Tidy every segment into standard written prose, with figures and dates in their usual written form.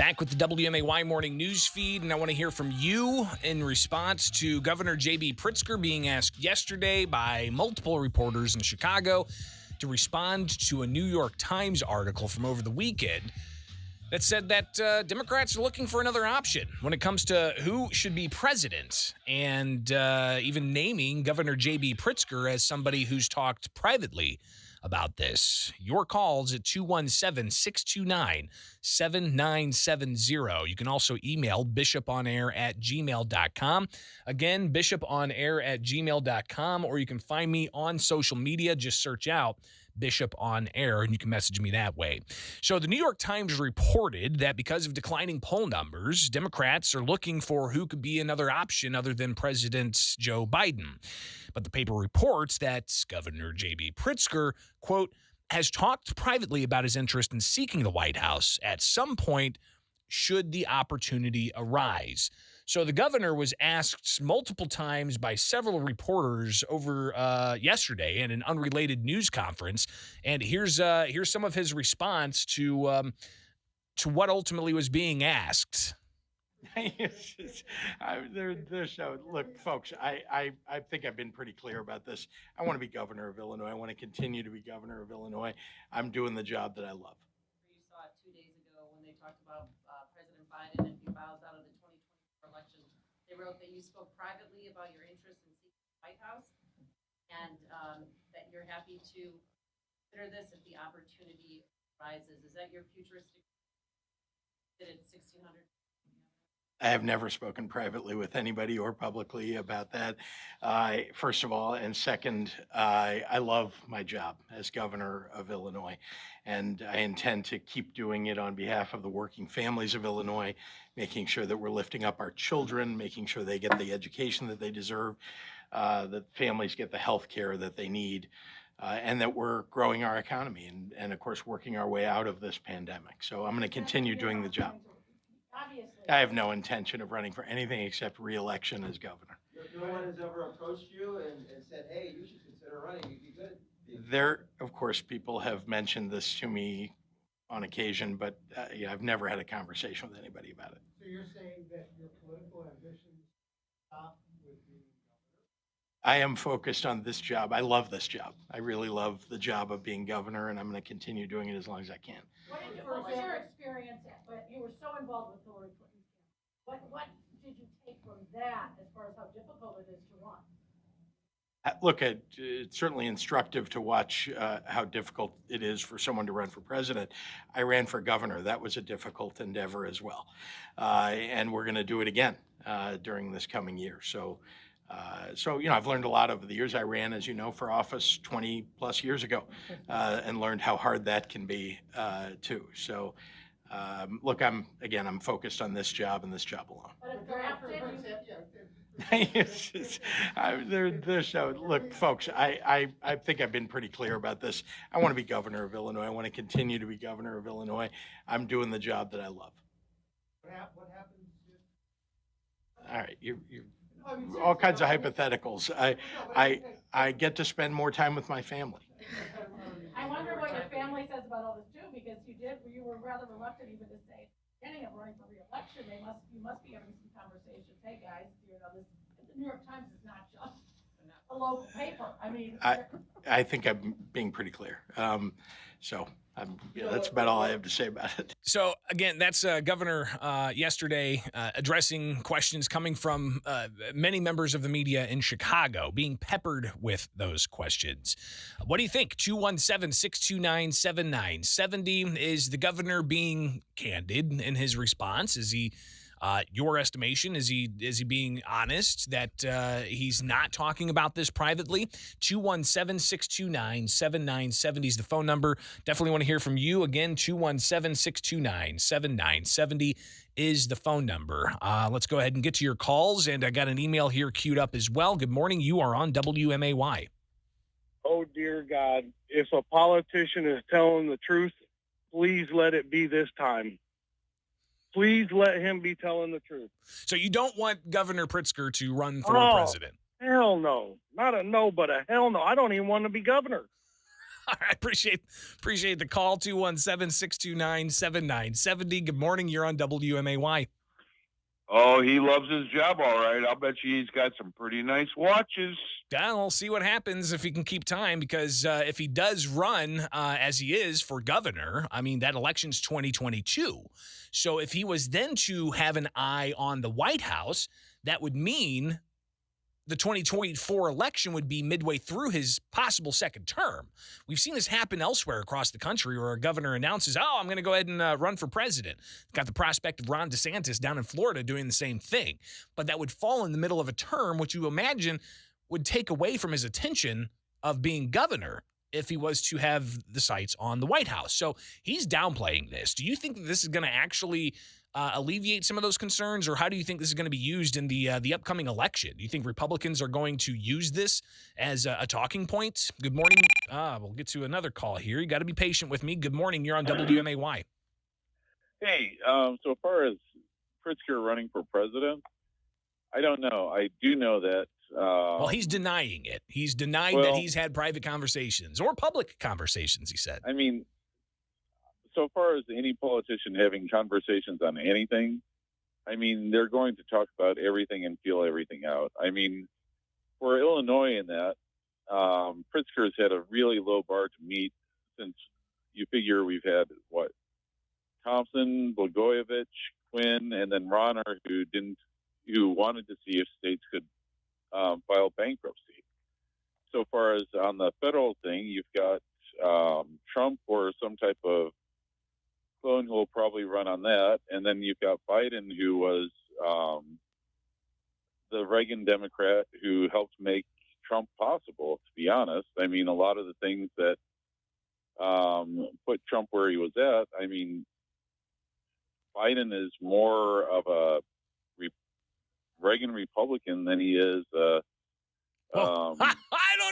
Back with the WMAY morning news feed, and I want to hear from you in response to Governor J.B. Pritzker being asked yesterday by multiple reporters in Chicago to respond to a New York Times article from over the weekend that said that Democrats are looking for another option when it comes to who should be president, and even naming Governor J.B. Pritzker as somebody who's talked privately about this. Your calls at 217-629-7970. You can also email bishoponair@gmail.com. Again, bishoponair@gmail.com, or you can find me on social media. Just search out Bishop on Air, and you can message me that way. So the New York Times reported that because of declining poll numbers, Democrats are looking for who could be another option other than President Joe Biden. But the paper reports that Governor J.B. Pritzker, quote, has talked privately about his interest in seeking the White House at some point should the opportunity arise. So the governor was asked multiple times by several reporters over yesterday in an unrelated news conference, and here's some of his response to what ultimately was being asked. Look, folks, I think I've been pretty clear about this. I want to be governor of Illinois. I want to continue to be governor of Illinois. I'm doing the job that I love. You saw it 2 days ago when they talked about President Biden if he bows out of the 2024 election. They wrote that you spoke privately about your interest in seeking the White House, and that you're happy to consider this if the opportunity arises. Is that your futuristic? Did it 1600? I have never spoken privately with anybody or publicly about that. First of all, and second, I love my job as governor of Illinois, and I intend to keep doing it on behalf of the working families of Illinois, making sure that we're lifting up our children, making sure they get the education that they deserve, that families get the health care that they need, and that we're growing our economy and of course, working our way out of this pandemic. So I'm going to continue doing the job. Obviously. I have no intention of running for anything except re-election as governor. No one has ever approached you and said, hey, you should consider running, you'd be good. There, of course, people have mentioned this to me on occasion, but I've never had a conversation with anybody about it. So you're saying that your political ambitions stop with being governor? I am focused on this job. I love this job. I really love the job of being governor, and I'm going to continue doing it as long as I can. What was your experience at? But you were so involved with Hillary Clinton's campaign. What did you take from that as far as how difficult it is to run? Look, it's certainly instructive to watch how difficult it is for someone to run for president. I ran for governor. That was a difficult endeavor as well. And we're going to do it again during this coming year. So, I've learned a lot over the years. I ran, as you know, for office 20 plus years ago and learned how hard that can be too. So, look, I'm focused on this job and this job alone. Look, folks, I think I've been pretty clear about this. I want to be governor of Illinois. I want to continue to be governor of Illinois. I'm doing the job that I love. What happens if... All right, you're all kinds of hypotheticals. I get to spend more time with my family. I wonder what your family says about all this too, because you were rather reluctant even to say, beginning of running for re-election, you must be having some conversations. Hey guys, the New York Times is not just a local paper. I mean, I think I'm being pretty clear. That's about all I have to say about it. So again, that's Governor yesterday addressing questions coming from many members of the media in Chicago, being peppered with those questions. What do you think? 217-629-7970. Is the governor being candid in his response? Is he, your estimation, is he being honest that he's not talking about this privately? 217-629-7970 is the phone number. Definitely want to hear from you. Again, 217-629-7970 is the phone number. Let's go ahead and get to your calls, and I got an email here queued up as well. Good morning. You are on WMAY. Oh, dear God, if a politician is telling the truth, please let it be this time. Please let him be telling the truth. So you don't want Governor Pritzker to run for president? Hell no. Not a no, but a hell no. I don't even want to be governor. I appreciate the call. 217-629-7970. Good morning. You're on WMAY. Oh, he loves his job, all right. I'll bet you he's got some pretty nice watches. Yeah, we'll see what happens if he can keep time, because if he does run as he is for governor, I mean, that election's 2022. So if he was then to have an eye on the White House, that would mean the 2024 election would be midway through his possible second term. We've seen this happen elsewhere across the country where a governor announces, I'm going to go ahead and run for president. Got the prospect of Ron DeSantis down in Florida doing the same thing. But that would fall in the middle of a term, which you imagine would take away from his attention of being governor if he was to have the sights on the White House. So he's downplaying this. Do you think that this is going to actually alleviate some of those concerns, or how do you think this is going to be used in the upcoming election? Do you think Republicans are going to use this as a talking point? Good morning. We'll get to another call here. You got to be patient with me. Good morning. You're on WMAY. Hey, so far as Pritzker running for president, I don't know. I do know that. Well, he's denying it. He's denied that he's had private conversations or public conversations, he said. I mean, so far as any politician having conversations on anything, I mean, they're going to talk about everything and feel everything out. I mean, for Illinois in that, Pritzker's had a really low bar to meet since you figure we've had, Thompson, Blagojevich, Quinn, and then Ronner, who wanted to see if states could file bankruptcy. So far as on the federal thing, you've got Trump or some type of clone who will probably run on that. And then you've got Biden, who was the Reagan Democrat who helped make Trump possible, to be honest. I mean, a lot of the things that put Trump where he was at, I mean, Biden is more of a Reagan Republican than he is I don't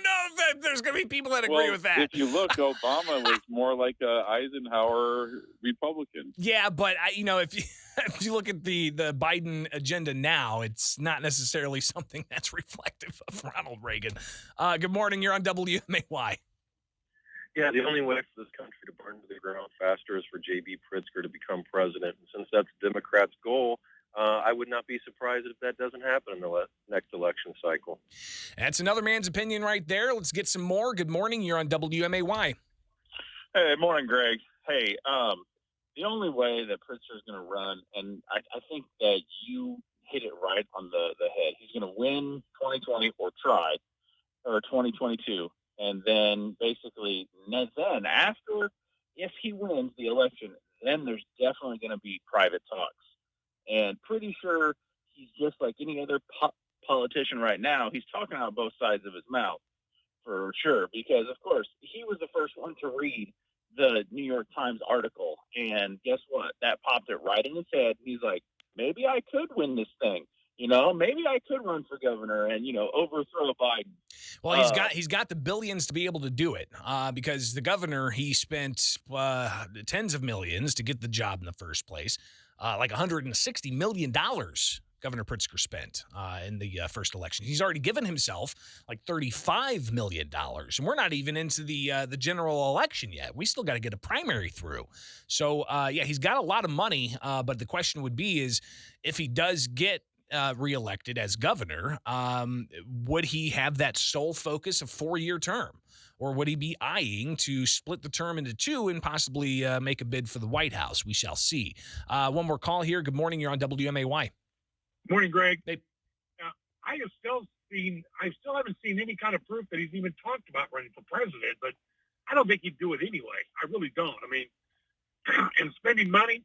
know if there's going to be people that agree with that. If you look, Obama was more like a Eisenhower Republican. Yeah, but if you look at the Biden agenda now, it's not necessarily something that's reflective of Ronald Reagan. Good morning. You're on WMAY. Yeah, the only way for this country to burn to the ground faster is for J.B. Pritzker to become president. And since that's Democrats' goal, I would not be surprised if that doesn't happen in the next election cycle. That's another man's opinion right there. Let's get some more. Good morning. You're on WMAY. Hey, morning, Greg. Hey, the only way that Pritzker's going to run, and I think that you hit it right on the head. He's going to win 2020 or try, or 2022. And then basically, then after, if he wins the election, then there's definitely going to be private talks. And pretty sure he's just like any other politician right now. He's talking out both sides of his mouth for sure, because, of course, he was the first one to read the New York Times article. And guess what? That popped it right in his head. He's like, maybe I could win this thing. Maybe I could run for governor and, overthrow Biden. Well, he's got the billions to be able to do it because the governor, he spent tens of millions to get the job in the first place. Like $160 million Governor Pritzker spent in the first election. He's already given himself like $35 million. And we're not even into the general election yet. We still got to get a primary through. So, he's got a lot of money. But the question would be is if he does get reelected as governor, would he have that sole focus of 4-year term? Or would he be eyeing to split the term into 2 and possibly make a bid for the White House? We shall see. One more call here. Good morning. You're on WMAY. Morning, Greg. Hey. I still haven't seen any kind of proof that he's even talked about running for president, but I don't think he'd do it anyway. I really don't. I mean, and spending money,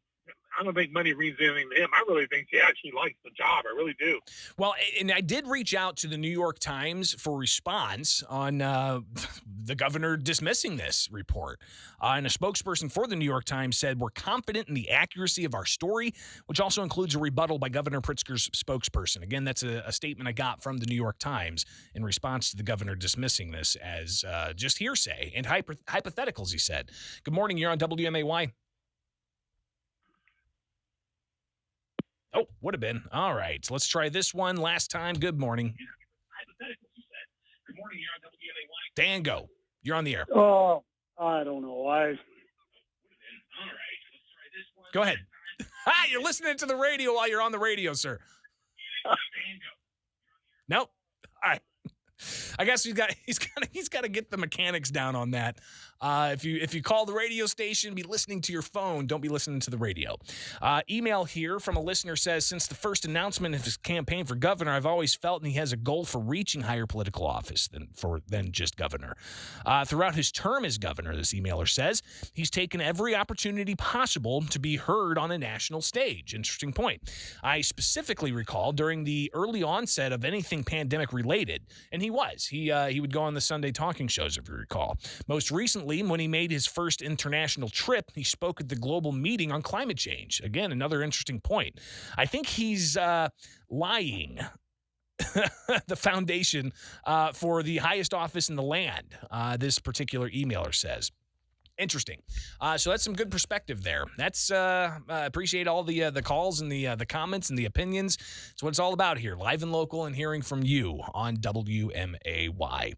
I don't think money means anything to him. I really think he actually likes the job. I really do. Well, and I did reach out to the New York Times for response on the governor dismissing this report. And a spokesperson for the New York Times said, we're confident in the accuracy of our story, which also includes a rebuttal by Governor Pritzker's spokesperson. Again, that's a statement I got from the New York Times in response to the governor dismissing this as just hearsay and hypotheticals, he said. Good morning. You're on WMAY. Oh, would have been. All right. Let's try this one last time. Good morning. Good morning, you're on WMAY. Dan, go. You're on the air. Oh, I don't know. Go ahead. You're listening to the radio while you're on the radio, sir. Nope. All right. I guess he's got to get the mechanics down on that. If you call the radio station, be listening to your phone. Don't be listening to the radio. Email here from a listener says, since the first announcement of his campaign for governor, I've always felt and he has a goal for reaching higher political office than just governor. Throughout his term as governor, this emailer says, he's taken every opportunity possible to be heard on a national stage. Interesting point. I specifically recall during the early onset of anything pandemic related, and he would go on the Sunday talking shows, if you recall. Most recently, when he made his first international trip, he spoke at the global meeting on climate change. Again, another interesting point. I think he's lying the foundation for the highest office in the land, this particular emailer says. Interesting. So that's some good perspective there. That's appreciate all the calls and the comments and the opinions. It's what it's all about here, live and local, and hearing from you on WMAY.